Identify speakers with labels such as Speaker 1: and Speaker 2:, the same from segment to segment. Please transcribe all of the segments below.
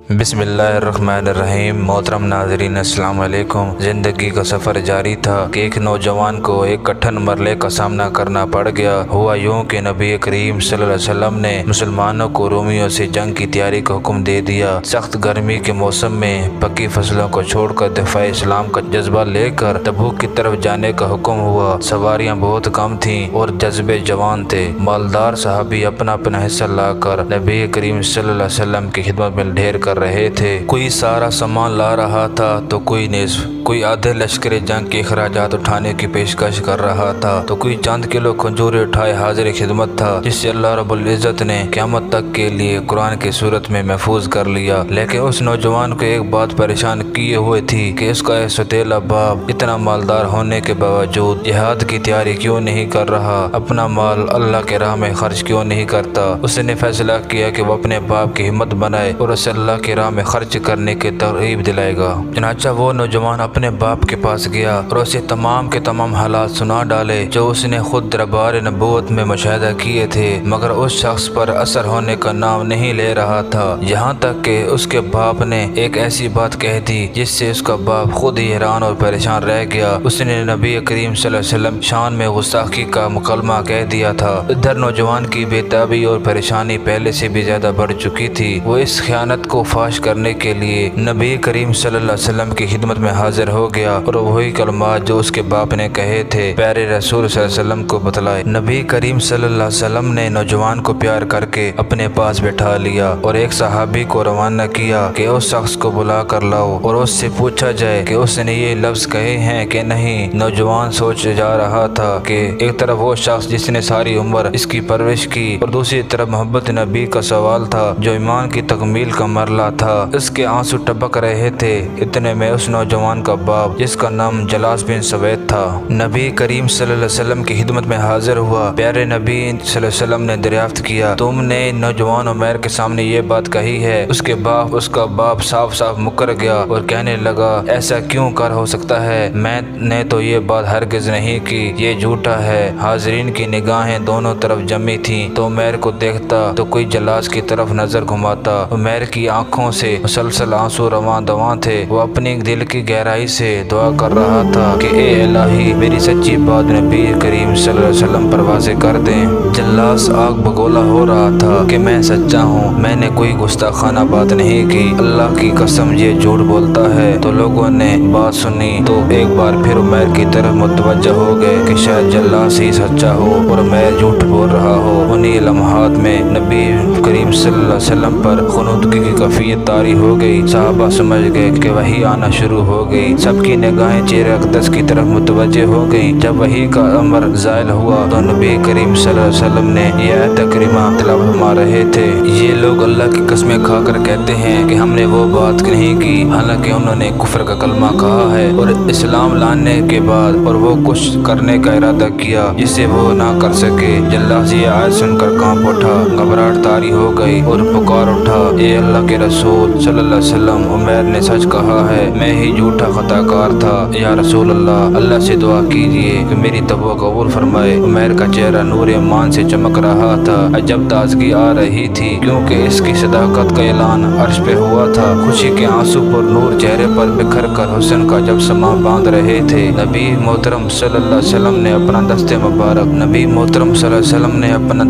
Speaker 1: بسم اللہ الرحمن الرحیم۔ محترم ناظرین السلام علیکم۔ زندگی کا سفر جاری تھا کہ ایک نوجوان کو ایک کٹھن مرحلے کا سامنا کرنا پڑ گیا۔ ہوا یوں کہ نبی کریم صلی اللہ علیہ وسلم نے مسلمانوں کو رومیوں سے جنگ کی تیاری کا حکم دے دیا۔ سخت گرمی کے موسم میں پکی فصلوں کو چھوڑ کر دفاع اسلام کا جذبہ لے کر تبوک کی طرف جانے کا حکم ہوا۔ سواریاں بہت کم تھیں اور جذبے جوان تھے۔ مالدار صحابی اپنا اپنا حصہ لا کر نبی کریم صلی اللہ علیہ وسلم کی خدمت میں ڈھیر کر رہے تھے۔ کوئی سارا سامان لا رہا تھا تو کوئی نصف، کوئی آدھے لشکر جنگ کے اخراجات اٹھانے کی پیشکش کر رہا تھا تو کوئی چند کلو کھجوریں اٹھائے حاضر خدمت تھا، جس سے اللہ رب العزت نے قیامت تک کے لیے قرآن کی صورت میں محفوظ کر لیا۔ لیکن اس نوجوان کو ایک بات پریشان کیے ہوئے تھی کہ اس کا ستیلا باپ اتنا مالدار ہونے کے باوجود جہاد کی تیاری کیوں نہیں کر رہا، اپنا مال اللہ کے راہ میں خرچ کیوں نہیں کرتا۔ اس نے فیصلہ کیا کہ وہ اپنے باپ کی ہمت بنائے اور اسے اللہ کے راہ میں خرچ کرنے کی ترغیب دلائے گا۔ چنانچہ وہ نوجوان اپنے باپ کے پاس گیا اور اسے تمام کے تمام حالات سنا ڈالے جو اس نے خود دربار نبوت میں مشاہدہ کیے تھے، مگر اس شخص پر اثر ہونے کا نام نہیں لے رہا تھا، یہاں تک کہ اس کے باپ نے ایک ایسی بات کہہ دی جس سے اس کا باپ خود ہی حیران اور پریشان رہ گیا۔ اس نے نبی کریم صلی اللہ علیہ وسلم شان میں گستاخی کا مکالمہ کہہ دیا تھا۔ ادھر نوجوان کی بے تابی اور پریشانی پہلے سے بھی زیادہ بڑھ چکی تھی۔ وہ اس خیانت کو فاش کرنے کے لیے نبی کریم صلی اللہ علیہ وسلم کی خدمت میں حاضر ہو گیا اور وہی کلمات جو اس کے باپ نے کہے تھے پیارے رسول صلی اللہ علیہ وسلم کو بتلائے۔ نبی کریم صلی اللہ علیہ وسلم نے نوجوان کو پیار کر کے اپنے پاس بٹھا لیا اور ایک صحابی کو روانہ کیا کہ اس شخص کو بلا کر لاؤ اور اس سے پوچھا جائے کہ اس نے یہ لفظ کہے ہیں کہ نہیں۔ نوجوان سوچ جا رہا تھا کہ ایک طرف وہ شخص جس نے ساری عمر اس کی پرورش کی اور دوسری طرف محبت نبی کا سوال تھا جو ایمان کی تکمیل کا مرحلہ تھا۔ اس کے آنسو ٹپک رہے تھے۔ اتنے میں اس نوجوان کا باپ جس کا نام جلاس بن سوید تھا نبی کریم صلی اللہ علیہ وسلم کی خدمت میں حاضر ہوا۔ پیارے نبی صلی اللہ علیہ وسلم نے دریافت کیا تم نے نوجوان عمیر کے سامنے یہ بات کہی ہے؟ اس کا باپ صاف صاف مکر گیا اور کہنے لگا ایسا کیوں کر ہو سکتا ہے، میں نے تو یہ بات ہرگز نہیں کی، یہ جھوٹا ہے۔ حاضرین کی نگاہیں دونوں طرف جمی تھیں تو عمیر کو دیکھتا تو کوئی جلاس کی طرف نظر گھماتا۔ عمیر کی آنکھوں سے مسلسل آنسو رواں دواں تھے۔ وہ اپنی دل کی گہرائی سے دعا کر رہا تھا کہ اے الہی میری سچی بات نبی کریم صلی اللہ علیہ وسلم پر واضح کر دیں۔ جلاس آگ بگولا ہو رہا تھا کہ میں سچا ہوں، میں نے کوئی گستاخانہ بات نہیں کی، اللہ کی قسم یہ جھوٹ بولتا ہے۔ تو لوگوں نے بات سنی تو ایک بار پھر عمیر کی طرف متوجہ ہو گئے کہ شاید جلاس ہی سچا ہو اور عمیر جھوٹ بول رہا ہو۔ انہی لمحات میں نبی کریم صلی اللہ علیہ وسلم پر خنودگی کی کیفیت طاری ہو گئی۔ صحابہ سمجھ گئے کہ وحی آنا شروع ہو گئی۔ سب کی نگاہیں چہرہ اقدس کی طرف متوجہ ہو گئیں۔ جب وحی کا امر زائل ہوا تو نبی کریم صلی اللہ علیہ وسلم نے یہ آیت کریمہ تلاوت فرما رہے تھے، یہ لوگ اللہ کی قسمیں کھا کر کہتے ہیں کہ ہم نے وہ بات نہیں کی، حالانکہ انہوں نے کفر کا کلمہ کہا ہے اور اسلام لانے کے بعد اور وہ کچھ کرنے کا ارادہ کیا جس سے وہ نہ کر سکے۔ جلاس یہ آیت سن کر کانپ اٹھا، گھبراہٹ طاری ہو گئی اور پکار اٹھا اے اللہ کے رسول صلی اللہ علیہ وسلم، عمیر نے سچ کہا ہے، میں ہی جھوٹا خطا کار تھا۔ یا رسول اللہ سے دعا کیجیے کہ میری توبہ قبول فرمائے۔ عمیر کا چہرہ نور ایمان سے چمک رہا تھا، عجب تازگی آ رہی تھی کیونکہ اس کی صداقت کا اعلان عرش پہ ہوا تھا۔ خوشی کے آنسو پر نور چہرے پر بکھر کر حسن کا جب سما باندھ رہے تھے۔ نبی محترم صلی اللہ علیہ وسلم نے اپنا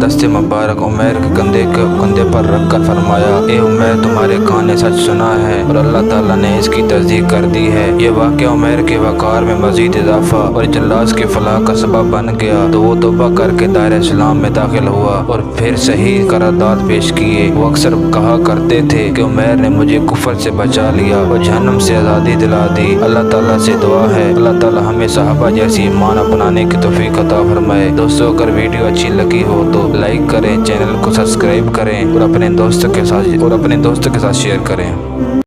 Speaker 1: دست مبارک عمیر کے کندھے پر رکھ کر فرمایا اے عمیر تمہارے کان نے سچ سنا ہے اور اللہ تعالیٰ نے اس کی تصدیق کر دی ہے۔ یہ واقعہ عمیر کے وقار میں مزید اضافہ اور جلاس کی فلاح کا سبب بن گیا تو وہ توبہ کر کے دائرہ اسلام میں داخل ہوا اور پھر صحیح قرارداد پیش کیے۔ وہ اکثر کہا کرتے تھے کہ عمیر نے مجھے کفر سے بچا لیا اور جہنم سے آزادی دلا دی۔ اللہ تعالیٰ سے دعا ہے اللہ تعالیٰ ہمیں صحابہ جیسی ایمان اپنانے کی توفیق عطا فرمائے۔ دوستو اگر ویڈیو اچھی لگی ہو تو لائک کریں، چینل کو سبسکرائب کریں اور اپنے دوستوں کے ساتھ شیئر کریں۔